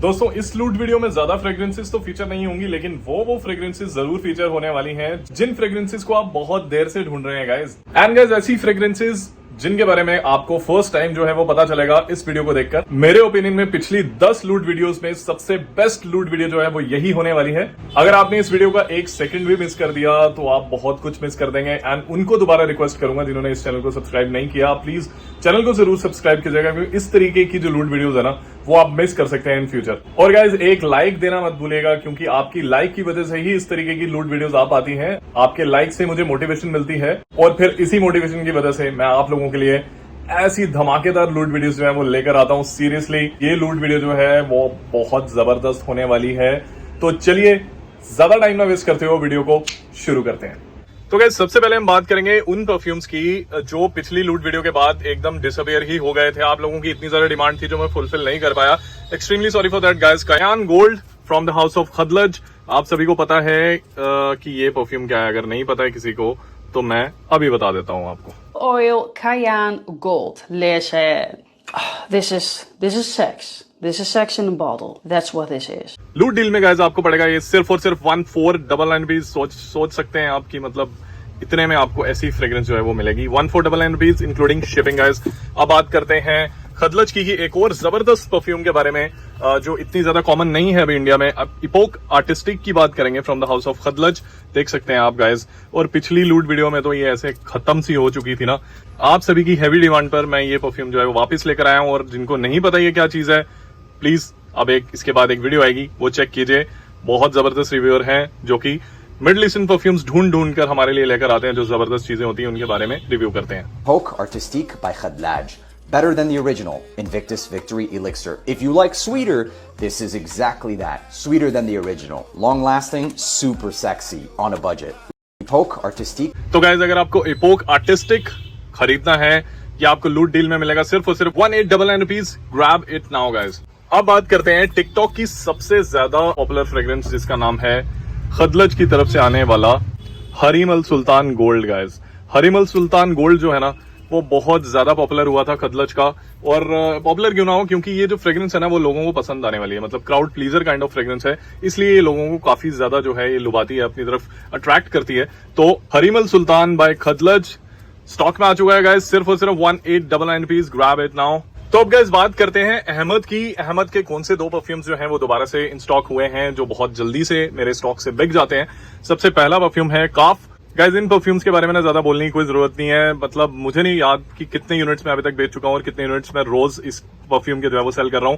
दोस्तों इस लूट वीडियो में ज्यादा फ्रेग्रेंसेस तो फीचर नहीं होंगी, लेकिन वो फ्रेग्रेंसेस जरूर फीचर होने वाली हैं जिन फ्रेग्रेंसेस को आप बहुत देर से ढूंढ रहे हैं गाइस। एंड गाइस ऐसी फ्रेग्रेंसेस जिनके बारे में आपको फर्स्ट टाइम जो है वो पता चलेगा इस वीडियो को देखकर। मेरे ओपिनियन में पिछली 10 लूट वीडियोस में सबसे बेस्ट लूट वीडियो जो है वो यही होने वाली है। अगर आपने इस वीडियो का एक सेकंड भी मिस कर दिया तो आप बहुत कुछ मिस कर देंगे। एंड उनको दोबारा रिक्वेस्ट करूंगा जिन्होंने इस चैनल को सब्सक्राइब नहीं किया, प्लीज चैनल को जरूर सब्सक्राइब कीजिएगा, क्योंकि इस तरीके की जो लूट वीडियोस है ना वो आप मिस कर सकते हैं इन फ्यूचर। और गाइज एक लाइक देना मत भूलिएगा, क्योंकि आपकी लाइक की वजह से ही इस तरीके की लूट वीडियोस आ पाती हैं। आपके लाइक से मुझे मोटिवेशन मिलती है और फिर इसी मोटिवेशन की वजह से मैं आप लोगों के लिए ऐसी धमाकेदार लूट वीडियोस जो है वो लेकर आता हूं। सीरियसली ये लूट वीडियो जो है वो बहुत जबरदस्त होने वाली है। तो चलिए ज्यादा टाइम ना वेस्ट करते हुए वीडियो को शुरू करते हैं। तो गाइस सबसे पहले हम बात करेंगे उन परफ्यूम्स की जो पिछली लूट वीडियो के बाद एकदम डिसअपियर ही हो गए थे। आप लोगों की इतनी ज्यादा डिमांड थी जो मैं फुलफिल नहीं कर पाया। Extremely sorry for that guys. Khayaan gold from the house of Khadlaj. आप सभी को पता है कि ये परफ्यूम क्या है। अगर नहीं पता है किसी को तो मैं अभी बता देता हूं आपको। Oil Cayenne Gold. Listen, this is sex. This is sex in a bottle. That's what this is. लूट डील में गाइस आपको पड़ेगा ये सिर्फ और सिर्फ 1499 रुपीज। सोच सकते हैं आपकी मतलब इतने में आपको ऐसी फ्रेग्रेंस जो है वो मिलेगी 1499 रुपीज इंक्लूडिंग शिपिंग गाइस। अब बात करते हैं खदलज की ही एक और जबरदस्त परफ्यूम के बारे में जो इतनी ज्यादा कॉमन नहीं है अभी इंडिया में। अब इपोक आर्टिस्टिक की बात करेंगे फ्रॉम द हाउस ऑफ खदलज। देख सकते हैं आप गाइस। और पिछली लूट वीडियो में तो ये ऐसे खत्म सी हो चुकी थी ना। आप सभी की हैवी डिमांड पर मैं ये परफ्यूम जो है वो वापस लेकर आया हूं। और जिनको नहीं पता ये क्या चीज है, प्लीज अब इसके बाद एक वीडियो आएगी वो चेक कीजिए। बहुत जबरदस्त रिव्यूअर हैं जो कि मिडल ईस्टर्न परफ्यूम्स ढूंढ कर हमारे लिए लेकर आते हैं। जो जबरदस्त चीजें होती हैं उनके बारे में रिव्यू करते हैं। Ipoque Artistique by Khadlaj. Better than the original Invictus Victory Elixir. If you like sweeter, this is exactly that. Sweeter than the original. Long lasting, super sexy, on a budget. Ipoque Artistique. तो guys अगर आपको epoch artistic खरीदना है ये आपको लूट deal में मिलेगा सिर्फ और सिर्फ 1899 rupees. Grab it now guys. अब बात करते हैं टिकटॉक की सबसे ज्यादा पॉपुलर फ्रेग्रेंस जिसका नाम है खदलज की तरफ से आने वाला हरीमल सुल्तान गोल्ड गाइज। हरीमल सुल्तान गोल्ड जो है ना वो बहुत ज्यादा पॉपुलर हुआ था खदलज का। और पॉपुलर क्यों ना हो, क्योंकि ये जो फ्रेग्रेंस है ना वो लोगों को पसंद आने वाली है। मतलब crowd pleaser kind of fragrance है, इसलिए ये लोगों को काफी ज्यादा जो है ये लुभाती है, अपनी तरफ अट्रैक्ट करती है। तो हरीमल सुल्तान बाय खदलज स्टॉक में आ चुका है गाइज सिर्फ और सिर्फ 1899 रुपीज। Grab it now. तो अब गाइज बात करते हैं अहमद की। अहमद के कौन से दो परफ्यूम्स जो हैं वो दोबारा से इन स्टॉक हुए हैं जो बहुत जल्दी से मेरे स्टॉक से बिक जाते हैं। सबसे पहला परफ्यूम है काफ। गाइज इन परफ्यूम्स के बारे में ना ज्यादा बोलने की कोई जरूरत नहीं है। मतलब मुझे नहीं याद कि कितने यूनिट्स में अभी तक बेच चुका हूं और कितने यूनिट्स में रोज इस परफ्यूम के जो है वो सेल कर रहा हूं।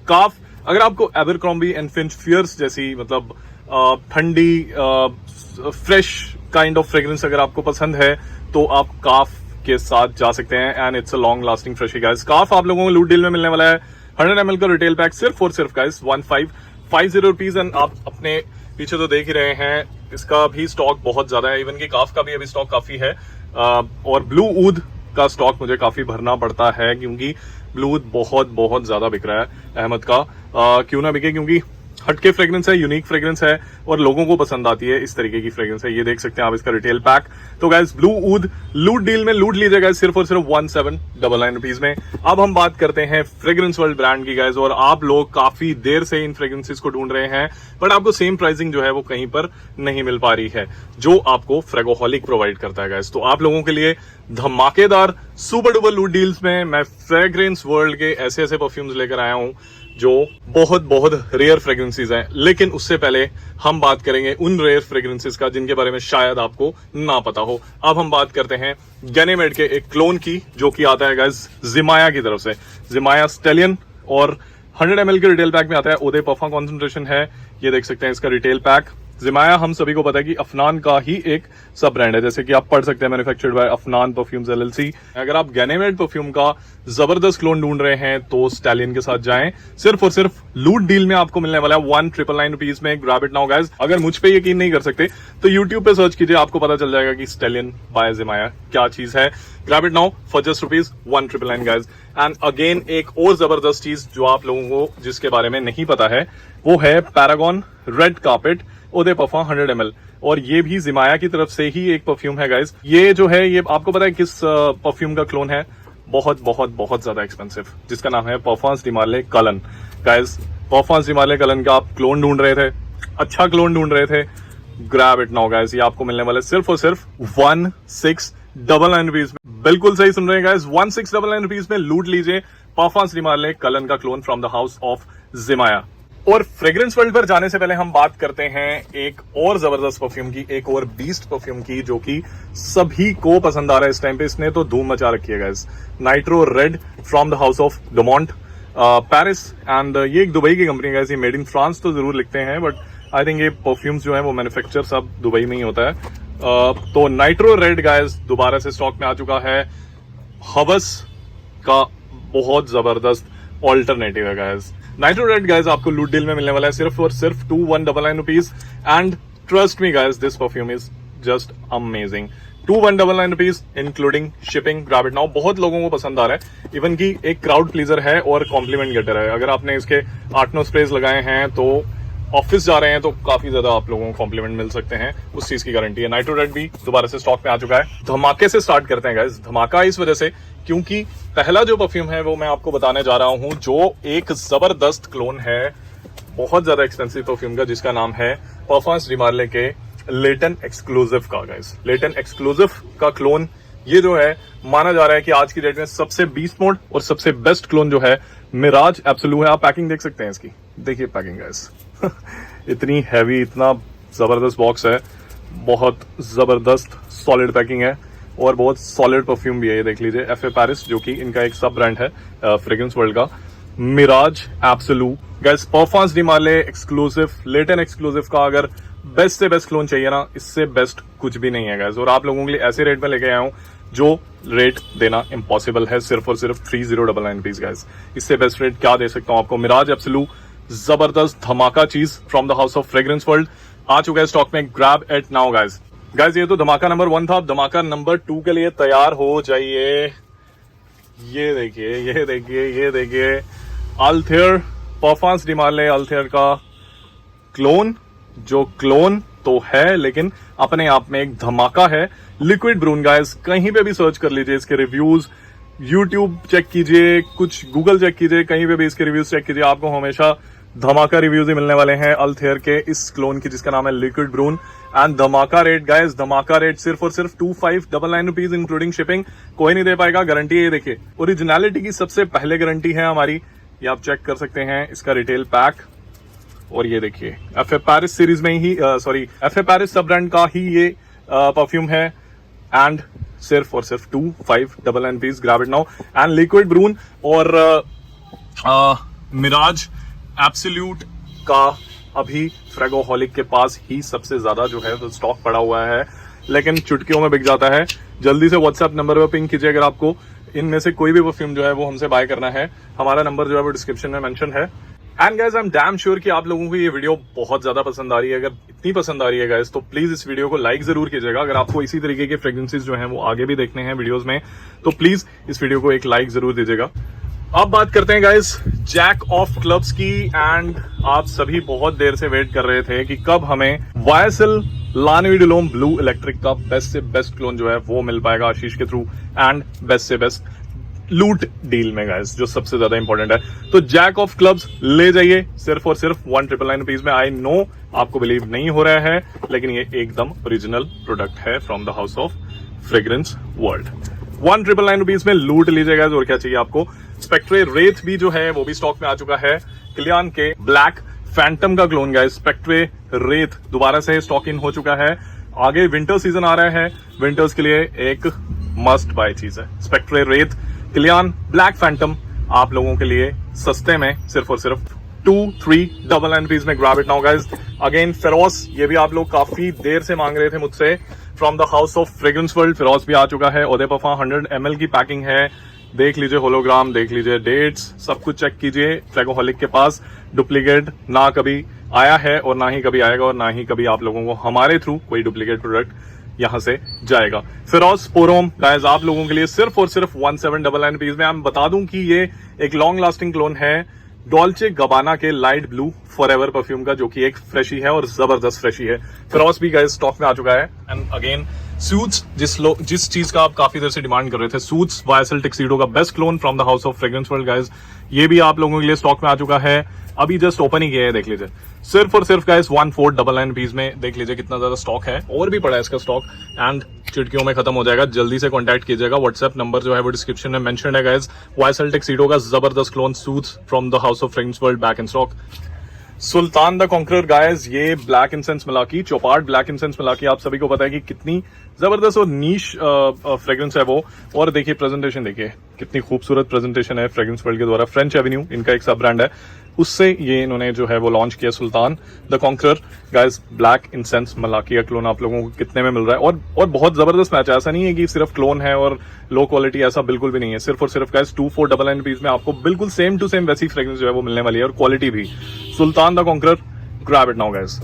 काफ अगर आपको एबरक्रॉम्बी एंड फिंच फियर्स जैसी मतलब ठंडी फ्रेश काइंड ऑफ फ्रेग्रेंस अगर आपको पसंद है तो आप काफ के साथ जा सकते हैं। And it's a long lasting fresh guys. काफ आप लोगों को लूट डील में मिलने वाला है 100 ml का रिटेल पैक सिर्फ और सिर्फ गाइज 1550 रुपीज। एंड आप अपने पीछे तो देख ही रहे हैं इसका भी स्टॉक बहुत ज्यादा है। इवन की काफ का भी अभी स्टॉक काफी है। और ब्लू ऊद का स्टॉक मुझे काफी भरना पड़ता है क्योंकि ब्लू ऊद बहुत ज्यादा बिक रहा है अहमद का। क्यों ना बिके, क्योंकि हटके फ्रेग्रेंस है, यूनिक फ्रेग्रेंस है और लोगों को पसंद आती है इस तरीके की फ्रेग्रेंस है। ये देख सकते हैं आप इसका रिटेल पैक। तो गाइस ब्लू ऊद लूट डील में लूट लीजिएगा सिर्फ और सिर्फ 1799 रुपीज में। अब हम बात करते हैं फ्रेग्रेंस वर्ल्ड ब्रांड की गाइस। और आप लोग काफी देर से इन फ्रेग्रेंसेस को ढूंढ रहे हैं बट आपको सेम प्राइसिंग जो है वो कहीं पर नहीं मिल पा रही है जो आपको फ्रेगोहॉलिक प्रोवाइड करता है गाइस। तो आप लोगों के लिए धमाकेदार सुपर डुपर लूट डील्स में मैं फ्रेग्रेंस वर्ल्ड के ऐसे ऐसे परफ्यूम्स लेकर आया हूं जो बहुत रेयर फ्रेग्रेंसेस हैं। लेकिन उससे पहले हम बात करेंगे उन रेयर फ्रेग्रेंसेस का जिनके बारे में शायद आपको ना पता हो। अब हम बात करते हैं गैनेमेड के एक क्लोन की जो कि आता है गाइस जिमाया की तरफ से। जिमाया स्टेलियन और 100 ml के रिटेल पैक में आता है। ओदे पफा कॉन्सेंट्रेशन है। ये देख सकते हैं इसका रिटेल पैक। जिमाया हम सभी को पता है कि अफनान का ही एक सब ब्रांड है, जैसे कि आप पढ़ सकते हैं manufactured by Afnan perfumes LLC. अगर आप गैनेमेड परफ्यूम का जबरदस्त क्लोन ढूंढ रहे हैं तो स्टैलियन के साथ जाएं। सिर्फ और सिर्फ लूट डील में आपको मिलने वाला है 1999 रुपीज में। Grab it now guys. अगर मुझ पे यकीन नहीं कर सकते तो यूट्यूब पे सर्च कीजिए, आपको पता चल जाएगा कि स्टैलियन बाय जिमाया क्या चीज है। Grab it now for just rupees 1999 guys. And again एक और जबरदस्त चीज जो आप लोगों को जिसके बारे में नहीं पता है वो है पैरागॉन रेड कार्पेट ओदे पफा 100 ml। और ये भी जिमाया की तरफ से ही एक परफ्यूम है गाइस। ये जो है ये आपको पता है किस परफ्यूम का क्लोन है? बहुत ज्यादा एक्सपेंसिव, जिसका नाम है Parfums de Marly Kalan. Guys performance Himalaya Kalan का आप क्लोन ढूंढ रहे थे, अच्छा क्लोन ढूंढ रहे थे, ग्रैब इट नाउ गाइस। ये आपको मिलने वाले सिर्फ और सिर्फ 1699 रुपीज में। बिल्कुल सही सुन रहे हैं गाइस, 1699 रुपीज में लूट लीजिए परफॉर्मेंस हिमालय कलन का clone from the house of Zimaya. और फ्रेग्रेंस वर्ल्ड पर जाने से पहले हम बात करते हैं एक और जबरदस्त परफ्यूम की, एक और बीस्ट परफ्यूम की, जो कि सभी को पसंद आ रहा है इस टाइम पे। इसने तो धूम मचा रखी है guys. Nitro Red from the house of Dumont Paris, and ये एक दुबई की कंपनी है गाइस। ये मेड इन फ्रांस तो जरूर लिखते हैं, बट आई थिंक ये परफ्यूम्स जो है वो मैन्युफैक्चर सब दुबई में ही होता है। तो नाइट्रो रेड गाइस दोबारा से स्टॉक में आ चुका है। हवस का बहुत जबरदस्त ऑल्टरनेटिव है गाइस। नाइट्रो रेड गाइस आपको लूट डील में मिलने वाला है सिर्फ और सिर्फ 2199 rupees, and trust me guys this perfume is just amazing. 2199 rupees including shipping. Grab it now. बहुत लोगों को पसंद आ रहा है, इवन की एक क्राउड प्लीजर है और कॉम्प्लीमेंट गेटर है। अगर आपने इसके 8-9 स्प्रेज लगाए हैं तो ऑफिस जा रहे हैं तो काफी ज्यादा आप लोगों को कॉम्प्लीमेंट मिल सकते हैं, उस चीज की गारंटी है। नाइट्रो रेड भी दोबारा से स्टॉक में आ चुका है। धमाके से स्टार्ट करते हैं गाइस। धमाका इस वजह से क्योंकि पहला जो परफ्यूम है वो मैं आपको बताने जा रहा हूं, जो एक जबरदस्त क्लोन है बहुत ज्यादा एक्सपेंसिव परफ्यूम का, जिसका नाम है परफॉर्मेंस हिमालय के लेटन एक्सक्लूसिव का गाइस। लेटन एक्सक्लूसिव का क्लोन ये जो है माना जा रहा है कि आज की डेट में सबसे बीस्ट मोड और सबसे बेस्ट क्लोन जो है मिराज एब्सोल्यू है। आप पैकिंग देख सकते हैं इसकी, देखिए पैकिंग गाइस। इतनी हैवी, इतना जबरदस्त बॉक्स है, बहुत जबरदस्त सॉलिड पैकिंग है और बहुत सॉलिड परफ्यूम भी है। ये देख लीजिए, एफ ए पेरिस जो कि इनका एक सब ब्रांड है फ्रेग्रेंस वर्ल्ड का। Mirage absolu guys, performance Himalaya exclusive, Layton exclusive का अगर बेस्ट से बेस्ट क्लोन चाहिए ना, इससे बेस्ट कुछ भी नहीं है गाइस। और आप लोगों के लिए ऐसे रेट में लेके आया हूं जो रेट देना इम्पॉसिबल है, सिर्फ और सिर्फ 3099 रुपीज गाइस। इससे बेस्ट रेट क्या दे सकता हूं आपको। मिराज एब्सोल्यू जबरदस्त धमाका चीज from the house of fragrance world आ चुका है स्टॉक में। Grab it now guys. Guys ये तो धमाका नंबर 1 था। अब धमाका नंबर 2 के लिए तैयार हो जाइए। ये देखिए, ये देखिए, ये देखिए, अल्थेयर परफॉर्मेंस हिमालय अल्थेयर का क्लोन, जो क्लोन तो है लेकिन अपने आप में एक धमाका है। लिक्विड ब्रून गाइस, कहीं पे भी सर्च कर लीजिए इसके रिव्यूज, यूट्यूब चेक कीजिए, कुछ गूगल चेक कीजिए, कहीं पे भी इसके रिव्यूज चेक कीजिए, आपको हमेशा धमाका रिव्यूज ही मिलने वाले हैं अल्थेयर के इस क्लोन की, जिसका नाम है लिक्विड ब्रून। एंड धमाका रेट गाइस, धमाका रेट सिर्फ और सिर्फ 2599 रुपीज इंक्लूडिंग शिपिंग। कोई नहीं दे पाएगा, गारंटी है। ये देखिए, ओरिजिनलिटी की सबसे पहले गारंटी है हमारी, ये आप चेक कर सकते हैं इसका रिटेल पैक। और ये देखिए, एफ ए पेरिस सीरीज में ही एफ ए पेरिस सब ब्रांड का ही ये परफ्यूम है, एंड सिर्फ और सिर्फ 2599 rupees. Grab it now. And liquid brun और मिराज एब्सोल्यूट का अभी फ्रेगोहॉलिक के पास ही सबसे ज्यादा जो है तो स्टॉक पड़ा हुआ है, लेकिन चुटकियों में बिक जाता है। जल्दी से व्हाट्सएप नंबर पर पिंग कीजिए अगर आपको इनमें से कोई भी परफ्यूम जो है वो हमसे बाय करना है। हमारा नंबर जो है वो डिस्क्रिप्शन में मेंशन है। And guys I am damn sure कि आप लोगों को ये वीडियो बहुत ज्यादा पसंद आ रही है। अगर इतनी पसंद आ रही है गाइस तो प्लीज इस वीडियो को लाइक जरूर कीजिएगा। अगर आपको इसी तरीके के फ्रेग्रेंसेस जो हैं वो आगे भी देखने हैं वीडियोस में, तो प्लीज इस वीडियो को एक लाइक जरूर दीजिएगा। अब बात करते हैं गाइस जैक ऑफ क्लब्स की। एंड आप सभी बहुत देर से वेट कर रहे थे कि कब हमें YSL लानवी डुलोम ब्लू इलेक्ट्रिक का बेस्ट से बेस्ट क्लोन जो है वो मिल पाएगा आशीष के थ्रू, एंड बेस्ट से बेस्ट लूट डील में गाइस, जो सबसे ज्यादा इंपॉर्टेंट है। तो जैक ऑफ क्लब्स ले जाइए सिर्फ और सिर्फ 1999 रुपीज में। आई नो आपको बिलीव नहीं हो रहा है, लेकिन ये एकदम ओरिजिनल प्रोडक्ट है from the house of fragrance world. 1999 rupees में लूट लीजिएगा। और क्या चाहिए आपको। स्पेक्ट्रे रेथ भी जो है वो भी स्टॉक में आ चुका है। क्लियान के ब्लैक फैंटम का क्लोन गाइस, स्पेक्ट्रे रेथ दोबारा से स्टॉक इन हो चुका है। आगे विंटर सीजन आ रहा है, विंटर्स के लिए एक मस्ट बाय चीज है स्पेक्ट्रे रेथ। क्लियान ब्लैक फैंटम आप लोगों के लिए सस्ते में सिर्फ और सिर्फ 2399 रुपीज में। Grab it now guys. Again ferrous, ये भी आप लोग काफी देर से मांग रहे थे मुझसे, from the house of fragrance world. Ferrous भी आ चुका है। ओदे पफा 100 ml की पैकिंग है। देख लीजिए होलोग्राम, देख लीजिए डेट्स, सब कुछ चेक कीजिए। फ्रेगोहॉलिक के पास डुप्लीकेट ना कभी आया है और ना ही कभी आएगा, और ना ही कभी आप लोगों को हमारे थ्रू कोई डुप्लीकेट प्रोडक्ट यहां से जाएगा। फेरोस पोरोम गाइस आप लोगों के लिए सिर्फ और सिर्फ 1799 रुपीज में। मैं बता दूं कि ये एक लॉन्ग लास्टिंग क्लोन है डॉल्चे गबाना के लाइट ब्लू फॉरएवर परफ्यूम का, जो कि एक फ्रेशी है और जबरदस्त फ्रेशी है। फेरोस भी गाइस स्टॉक में आ चुका है। एंड अगेन सूट्स, जिस चीज का आप काफी देर से डिमांड कर रहे थे, सूट्स YSL टक्सीडो का best clone from the house of fragrance world guys, ये भी आप लोगों के लिए स्टॉक में आ चुका है। अभी जस्ट ओपन ही किया है, देख लीजिए। सिर्फ और सिर्फ गाइस 1499 रुपीज में, देख लीजिए कितना ज्यादा स्टॉक है, और भी पड़ा है इसका स्टॉक, एंड चिटकियों में खत्म हो जाएगा। जल्दी से कांटेक्ट कीजिएगा। व्हाट्सएप नंबर जो है वो डिस्क्रिप्शन में मेंशन है गाइस। YSL टक्सीडो का जबरदस्त clone suits from the house of fragrance world back in stock. Sultan the conqueror guys, ये ब्लैक इंसेंस मिलाकी, चौपाट ब्लैक इंसेंस मिलाकी, आप सभी को पता है कि कितनी जबरदस्त और नीश फ्रेग्रेंस है वो। और देखिए प्रेजेंटेशन, देखिए कितनी खूबसूरत प्रेजेंटेशन है फ्रेग्रेंस वर्ल्ड के द्वारा। फ्रेंच एवेन्यू इनका एक सब ब्रांड है, उससे ये इन्होंने जो है वो लॉन्च किया Sultan the conqueror guys black incense Malaki का क्लोन। आप लोगों को कितने में मिल रहा है, और बहुत जबरदस्त मैच है। ऐसा नहीं है कि सिर्फ क्लोन है और लो क्वालिटी, ऐसा बिल्कुल भी नहीं है। सिर्फ और सिर्फ गाइस 2499 रुपीज में आपको बिल्कुल सेम टू सेम वैसी फ्रेग्रेंस जो है वो मिलने वाली है, और क्वालिटी भी। Sultan the conqueror, grab it now guys.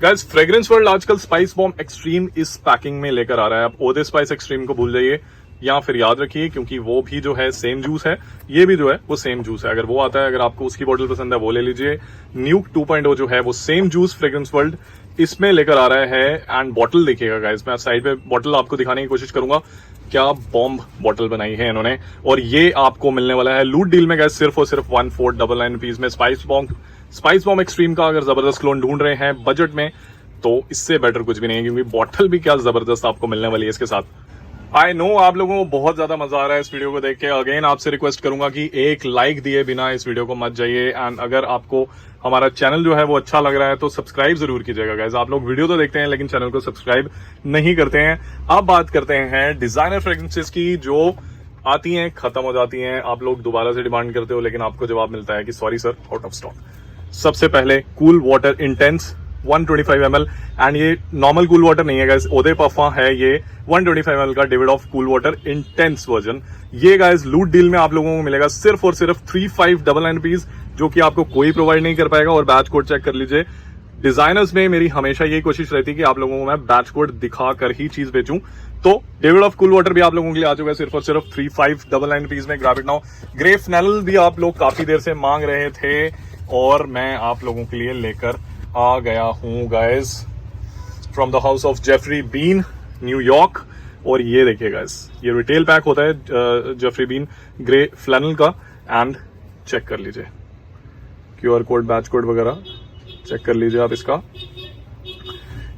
Guys fragrance world आजकल स्पाइस बॉम्ब एक्सट्रीम इस पैकिंग में लेकर आ रहा है। आप ओदे स्पाइस एक्सट्रीम को भूल जाइए, या फिर याद रखिए, क्योंकि वो भी जो है सेम जूस है, ये भी जो है वो सेम जूस है। अगर वो आता है, अगर आपको उसकी बोतल पसंद है वो ले लीजिए। न्यूक 2.0 जो है वो सेम जूस फ्रेग्रेंस वर्ल्ड इसमें लेकर आ रहा है। एंड बॉटल देखिएगा गाइस, मैं साइड पे बॉटल आपको दिखाने की कोशिश करूंगा, क्या बॉम्ब बॉटल बनाई है इन्होंने। और ये आपको मिलने वाला है लूट डील में गाइस सिर्फ और सिर्फ 1499 रुपीज में। स्पाइस बॉम्ब एक्सट्रीम का अगर जबरदस्त क्लोन ढूंढ रहे हैं बजट में, तो इससे बेटर कुछ भी नहीं है, क्योंकि बॉटल भी क्या जबरदस्त आपको मिलने वाली है इसके साथ। आई नो आप लोगों को बहुत ज्यादा मजा आ रहा है इस वीडियो को देख के। अगेन आपसे रिक्वेस्ट करूंगा कि एक लाइक दिए बिना इस वीडियो को मत जाइए। एंड अगर आपको हमारा चैनल जो है वो अच्छा लग रहा है तो सब्सक्राइब जरूर कीजिएगा गाइस। आप लोग वीडियो तो देखते हैं लेकिन चैनल को सब्सक्राइब नहीं करते हैं। अब बात करते हैं डिजाइनर फ्रेग्रेंसेस की, जो आती हैं खत्म हो जाती हैं, आप लोग दोबारा से डिमांड करते हो, लेकिन आपको जवाब मिलता है कि sorry sir, out of stock. सबसे पहले cool water intense 125 ml, and ये नॉर्मल कूल वाटर नहीं है गाइस, ओदे पफा है ये 125 ml का David cool water intense version. ये गाइस लूट डील में आप लोगों को मिलेगा सिर्फ और सिर्फ 3599 रुपीज, जो कि आपको कोई प्रोवाइड नहीं कर पाएगा। और बैच कोड चेक कर लीजिए। डिजाइनर्स में मेरी हमेशा यही कोशिश रहती है कि आप लोगों को मैं बैच कोड दिखा कर ही चीज बेचूं, तो डेविड कूल वाटर भी आप लोगों के लिए आ चुका है सिर्फ और सिर्फ 3599 रुपीज में। Grab it now. Grey flannel भी आप लोग काफी देर से मांग रहे थे, और मैं आप लोगों के लिए लेकर आ गया हूं guys from the house of Jeffrey Bean, New York. और ये देखिए गाइस, ये रिटेल पैक होता है जेफरी बीन ग्रे फ्लैनल का, एंड चेक कर लीजिए QR कोड, बैच कोड वगैरह चेक कर लीजिए आप इसका।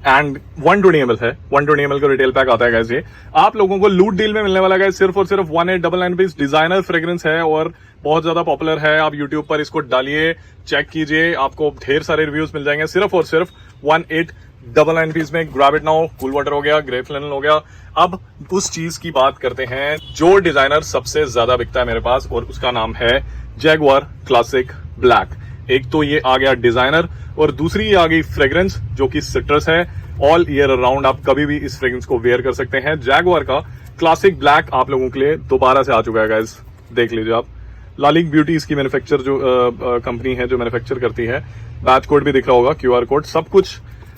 एंड 120 ml है, 120 ml का रिटेल पैक आता है गाइस। ये आप लोगों को लूट डील में मिलने वाला गाइस सिर्फ और सिर्फ 1899 रुपीज। डिजाइनर फ्रेग्रेंस है और बहुत ज्यादा पॉपुलर है। आप यूट्यूब पर इसको डालिए, चेक कीजिए, आपको ढेर सारे रिव्यूज मिल जाएंगे सिर्फ और सिर्फ 1899 रुपीज में। Grab it now. Cool water हो गया, ग्रे फ्लैनल हो गया। अब उस चीज की बात करते हैं जो डिजाइनर सबसे ज्यादा बिकता है मेरे पास, और उसका नाम है जैगुआर क्लासिक ब्लैक। एक तो ये आ गया डिजाइनर, और दूसरी ये आ गई फ्रेग्रेंस जो कि सिट्रस है। ऑल ईयर अराउंड आप कभी भी इस फ्रेग्रेंस को वेयर कर सकते हैं। जैगुआर का क्लासिक ब्लैक आप लोगों के लिए दोबारा से आ चुका है गाइस, देख लीजिए आप। लालिक ब्यूटी इसकी मैन्युफैक्चर जो कंपनी है जो मैन्युफैक्चर करती है। बैच कोड भी दिख रहा होगा, QR कोड,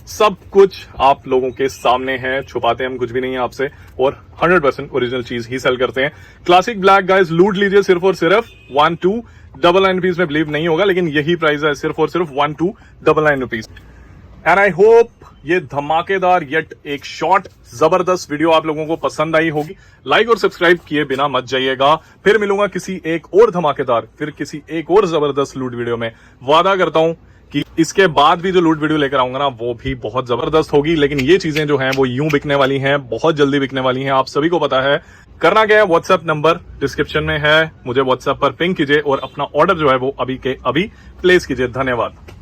सब कुछ आप लोगों के सामने है। छुपाते हम कुछ भी नहीं है आपसे, और 100% ओरिजिनल चीज ही सेल करते हैं। क्लासिक ब्लैक गाइस लूट लीजिए सिर्फ और सिर्फ 1299 रुपीज में। बिलीव नहीं होगा लेकिन यही प्राइस है, सिर्फ और सिर्फ 1299 रुपीज। एंड आई होप ये धमाकेदार येट एक शॉर्ट जबरदस्त वीडियो आप लोगों को पसंद आई होगी। लाइक और सब्सक्राइब किए बिना मत जाइएगा। फिर मिलूंगा किसी एक और धमाकेदार, फिर किसी एक और जबरदस्त लूट वीडियो में। वादा करता हूं कि इसके बाद भी जो लूट वीडियो लेकर आऊंगा ना, वो भी बहुत जबरदस्त होगी। लेकिन ये चीजें जो हैं वो यूं बिकने वाली हैं, बहुत जल्दी बिकने वाली हैं, आप सभी को पता है। करना क्या है, व्हाट्सएप नंबर डिस्क्रिप्शन में है, मुझे व्हाट्सएप पर पिंग कीजिए और अपना ऑर्डर जो है वो अभी के अभी प्लेस कीजिए। धन्यवाद।